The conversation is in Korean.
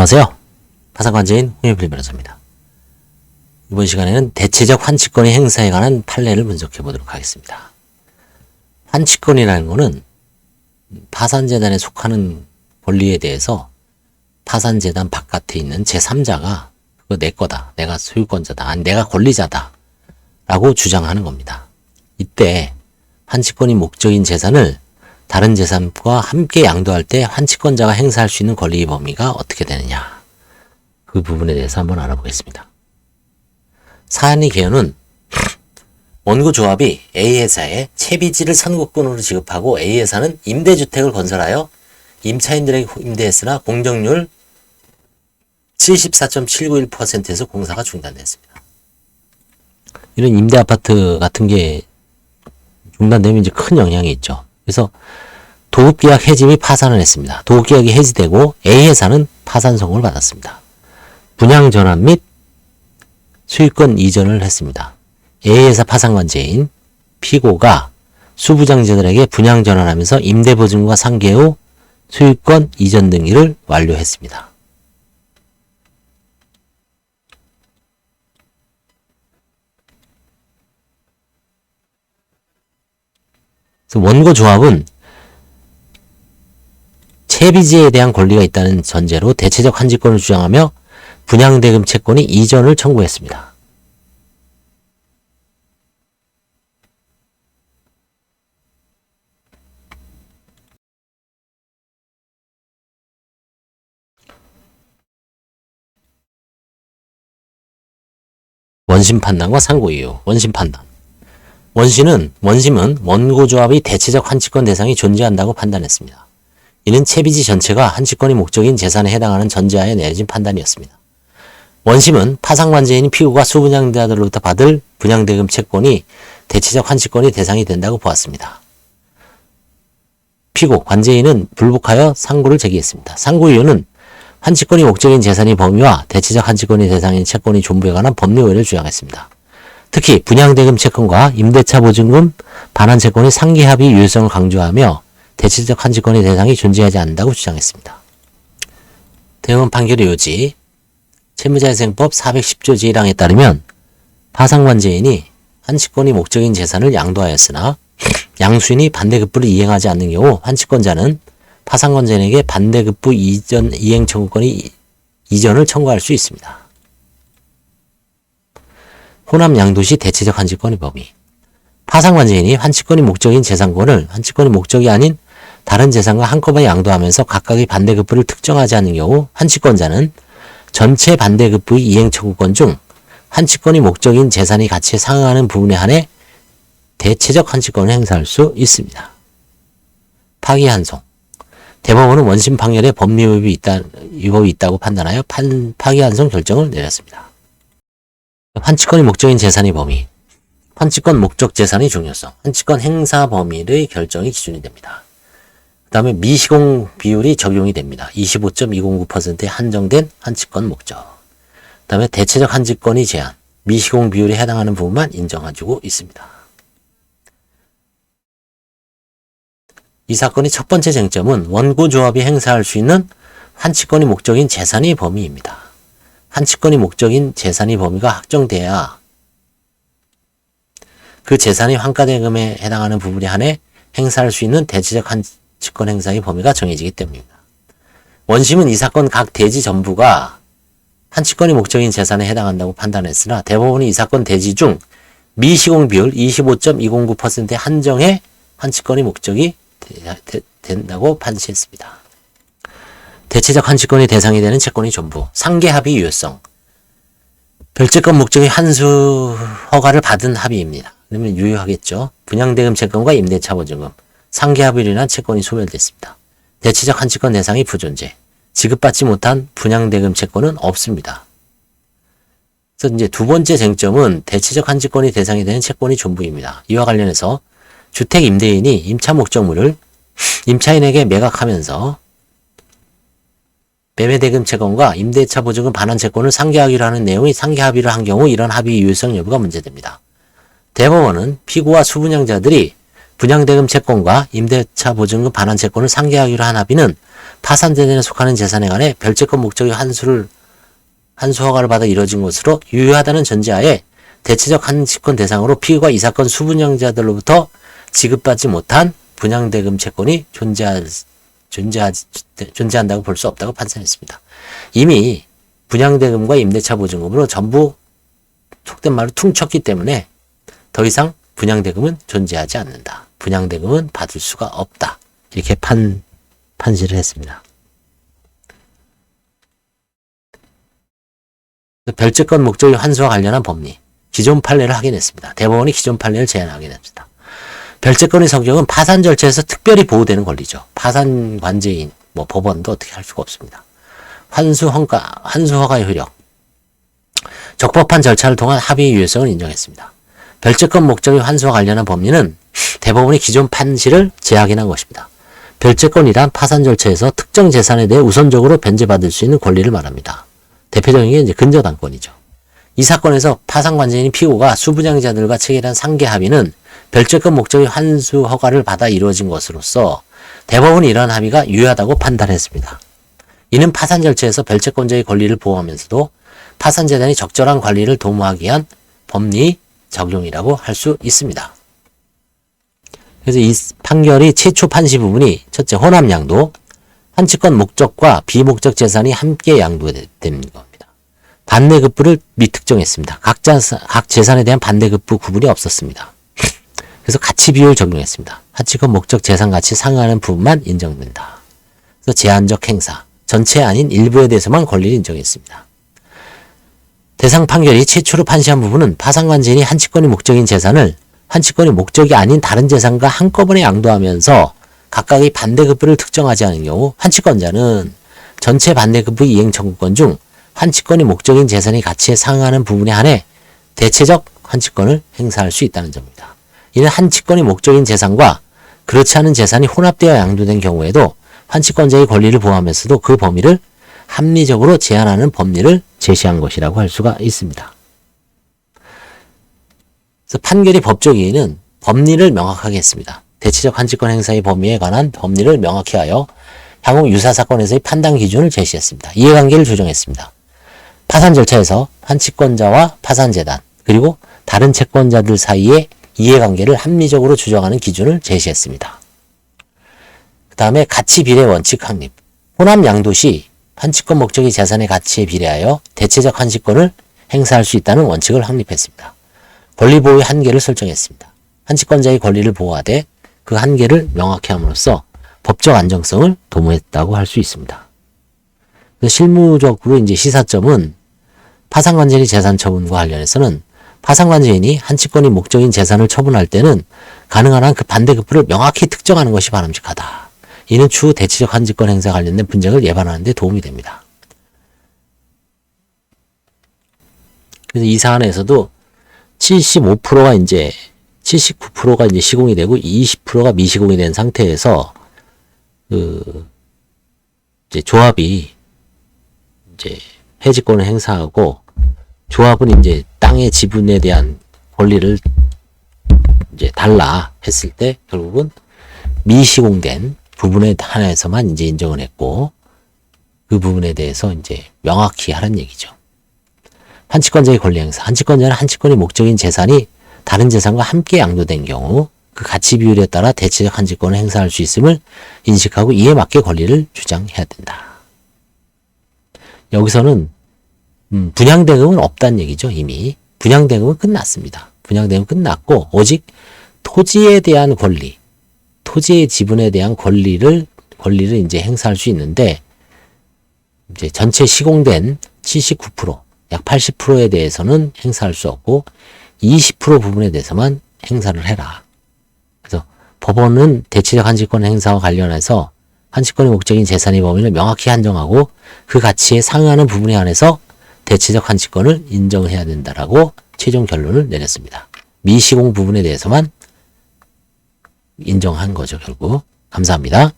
안녕하세요. 파산관제인 홍영필 변호사입니다. 이번 시간에는 대체적 환치권의 행사에 관한 판례를 분석해 보도록 하겠습니다. 환치권이라는 것은 파산재단에 속하는 권리에 대해서 파산재단 바깥에 있는 제3자가 그거 내 거다, 내가 소유권자다, 아니 내가 권리자다 라고 주장하는 겁니다. 이때 환치권이 목적인 재산을 다른 재산과 함께 양도할 때 환치권자가 행사할 수 있는 권리의 범위가 어떻게 되느냐, 그 부분에 대해서 한번 알아보겠습니다. 사안의 개요는 원고조합이 A회사에 채비지를 선고권으로 지급하고 A회사는 임대주택을 건설하여 임차인들에게 임대했으나 공정률 74.791%에서 공사가 중단됐습니다. 이런 임대아파트 같은 게 중단되면 이제 큰 영향이 있죠. 그래서 도급계약 해지 및 파산을 했습니다. 도급계약이 해지되고 A회사는 파산 선고를 받았습니다. 분양 전환 및 소유권 이전을 했습니다. A회사 파산관제인 피고가 수부장제들에게 분양 전환하면서 임대보증과 상계 후 소유권 이전 등기를 완료했습니다. 그래서 원고조합은 채비지에 대한 권리가 있다는 전제로 대체적 환지권을 주장하며 분양대금 채권이 이전을 청구했습니다. 원심 판단과 상고 이유. 원심 판단. 원심은 원고조합이 대체적 환치권 대상이 존재한다고 판단했습니다. 이는 채비지 전체가 환치권이 목적인 재산에 해당하는 전제하에 내려진 판단이었습니다. 원심은 파산관제인인 피고가 수분양자들로부터 받을 분양대금 채권이 대체적 환치권이 대상이 된다고 보았습니다. 피고, 관제인은 불복하여 상고를 제기했습니다. 상고 이유는 환치권이 목적인 재산의 범위와 대체적 환치권이 대상인 채권의 존부에 관한 법리 오해를 주장했습니다. 특히 분양대금 채권과 임대차 보증금 반환 채권의 상계합의 유효성을 강조하며 대체적 환치권의 대상이 존재하지 않는다고 주장했습니다. 대법원 판결의 요지. 채무자회생법 410조 제1항에 따르면 파산관제인이 환치권이 목적인 재산을 양도하였으나 양수인이 반대급부를 이행하지 않는 경우 환치권자는 파산관제인에게 반대급부 이행 청구권이 이전을 청구할 수 있습니다. 호남 양도시 대체적 환치권의 범위. 파산관제인이 환치권이 목적인 재산권을 환치권이 목적이 아닌 다른 재산과 한꺼번에 양도하면서 각각의 반대급부를 특정하지 않는 경우 환치권자는 전체 반대급부의 이행 청구권 중 환치권이 목적인 재산의 가치에 상응하는 부분에 한해 대체적 환치권을 행사할 수 있습니다. 파기환송. 대법원은 원심 판결에 법리 위법이 있다고 판단하여 파기환송 결정을 내렸습니다. 환치권이 목적인 재산의 범위. 환치권 목적 재산의 중요성. 환치권 행사 범위의 결정이 기준이 됩니다. 그 다음에 미시공 비율이 적용이 됩니다. 25.209%에 한정된 환치권 목적. 그 다음에 대체적 환치권의 제한. 미시공 비율에 해당하는 부분만 인정해주고 있습니다. 이 사건의 첫 번째 쟁점은 원고조합이 행사할 수 있는 환치권이 목적인 재산의 범위입니다. 환치권이 목적인 재산의 범위가 확정돼야 그 재산의 환가대금에 해당하는 부분에 한해 행사할 수 있는 대체적 환치권 행사의 범위가 정해지기 때문입니다. 원심은 이 사건 각 대지 전부가 환치권이 목적인 재산에 해당한다고 판단했으나 대법원이 이 사건 대지 중 미시공 비율 25.209%에 한정해 환치권이 목적이 된다고 판시했습니다. 대체적 환치권의 대상이 되는 채권의 존부. 상계합의 유효성. 별채권 목적의 환수 허가를 받은 합의입니다. 그러면 유효하겠죠. 분양대금 채권과 임대차 보증금. 상계합의로 인한 채권이 소멸됐습니다. 대체적 환치권 대상이 부존재. 지급받지 못한 분양대금 채권은 없습니다. 그래서 이제 두 번째 쟁점은 대체적 환치권의 대상이 되는 채권의 존부입니다. 이와 관련해서 주택 임대인이 임차 목적물을 임차인에게 매각하면서 매매대금 채권과 임대차 보증금 반환 채권을 상계하기로 하는 내용의 상계합의를 한 경우 이런 합의 유효성 여부가 문제됩니다. 대법원은 피고와 수분양자들이 분양대금 채권과 임대차 보증금 반환 채권을 상계하기로 한 합의는 파산재단에 속하는 재산에 관해 별채권 목적의 환수 허가를 받아 이뤄진 것으로 유효하다는 전제하에 대체적 환치권 대상으로 피의가 이 사건 수분양자들로부터 지급받지 못한 분양대금 채권이 존재한다고 볼 수 없다고 판단했습니다. 이미 분양대금과 임대차 보증금으로 전부 속된 말로 퉁쳤기 때문에 더 이상 분양대금은 존재하지 않는다. 분양대금은 받을 수가 없다. 이렇게 판시를 했습니다. 별채권 목적의 환수와 관련한 법리, 기존 판례를 확인했습니다. 대법원이 기존 판례를 제안하게 됩니다. 별채권의 성격은 파산 절차에서 특별히 보호되는 권리죠. 파산 관제인, 법원도 어떻게 할 수가 없습니다. 환수 허가의 효력, 적법한 절차를 통한 합의의 유효성을 인정했습니다. 별채권 목적의 환수와 관련한 법리는 대법원이 기존 판시를 재확인한 것입니다. 별채권이란 파산 절차에서 특정 재산에 대해 우선적으로 변제받을 수 있는 권리를 말합니다. 대표적인 게 이제 근저당권이죠. 이 사건에서 파산 관제인인 피고가 수분양자들과 체결한 상계 합의는 별채권 목적의 환수 허가를 받아 이루어진 것으로서 대법원이 이러한 합의가 유효하다고 판단했습니다. 이는 파산 절차에서 별채권자의 권리를 보호하면서도 파산재단이 적절한 관리를 도모하기 위한 법리 적용이라고 할 수 있습니다. 그래서 이 판결이 최초 판시 부분이 첫째, 혼합양도, 환치권 목적과 비목적 재산이 함께 양도되는 겁니다. 반대급부를 미특정했습니다. 각 재산에 대한 반대급부 구분이 없었습니다. 그래서 가치 비율 적용했습니다. 환치권 목적 재산 가치 상하는 부분만 인정된다. 그래서 제한적 행사, 전체 아닌 일부에 대해서만 권리를 인정했습니다. 대상 판결이 최초로 판시한 부분은 파산관제인이 환치권이 목적인 재산을 환치권이 목적이 아닌 다른 재산과 한꺼번에 양도하면서 각각의 반대급부를 특정하지 않은 경우 환치권자는 전체 반대급부 이행 청구권 중 환치권이 목적인 재산의 가치에 상하는 부분에 한해 대체적 환치권을 행사할 수 있다는 점입니다. 이는 환치권이 목적인 재산과 그렇지 않은 재산이 혼합되어 양도된 경우에도 환치권자의 권리를 보호하면서도 그 범위를 합리적으로 제한하는 법리를 제시한 것이라고 할 수가 있습니다. 그래서 판결의 법적 이해는 법리를 명확하게 했습니다. 대체적 환치권 행사의 범위에 관한 법리를 명확히 하여 향후 유사사건에서의 판단 기준을 제시했습니다. 이해관계를 조정했습니다. 파산 절차에서 환치권자와 파산재단 그리고 다른 채권자들 사이의 이해관계를 합리적으로 조정하는 기준을 제시했습니다. 그 다음에 가치 비례 원칙 확립. 혼합 양도 시 환치권 목적의 재산의 가치에 비례하여 대체적 환치권을 행사할 수 있다는 원칙을 확립했습니다. 권리 보호의 한계를 설정했습니다. 환치권자의 권리를 보호하되 그 한계를 명확히 함으로써 법적 안정성을 도모했다고 할 수 있습니다. 실무적으로 이제 시사점은 파산관제인의 재산 처분과 관련해서는 파산관제인이 환치권이 목적인 재산을 처분할 때는 가능한 한 그 반대급부를 명확히 특정하는 것이 바람직하다. 이는 추후 대체적 환치권 행사 관련된 분쟁을 예방하는 데 도움이 됩니다. 그래서 이 사안에서도 75%가 이제 79%가 이제 시공이 되고 20%가 미시공이 된 상태에서 이제 조합이 이제 해지권을 행사하고 조합은 이제 땅의 지분에 대한 권리를 이제 달라 했을 때 결국은 미시공된 부분에 한해서만 이제 인정을 했고 그 부분에 대해서 이제 명확히 하라는 얘기죠. 환치권자의 권리 행사. 환치권자는 환치권이 목적인 재산이 다른 재산과 함께 양도된 경우 그 가치 비율에 따라 대체적 환치권을 행사할 수 있음을 인식하고 이에 맞게 권리를 주장해야 된다. 여기서는 분양대금은 없다는 얘기죠. 이미 분양대금은 끝났습니다. 분양대금은 끝났고 오직 토지에 대한 권리, 토지의 지분에 대한 권리를 이제 행사할 수 있는데 이제 전체 시공된 79%, 약 80%에 대해서는 행사할 수 없고 20% 부분에 대해서만 행사를 해라. 그래서 법원은 대체적 환치권 행사와 관련해서 환치권의 목적인 재산의 범위를 명확히 한정하고 그 가치에 상응하는 부분에 한해서 대체적 환치권을 인정해야 된다라고 최종 결론을 내렸습니다. 미시공 부분에 대해서만 인정한 거죠, 결국. 감사합니다.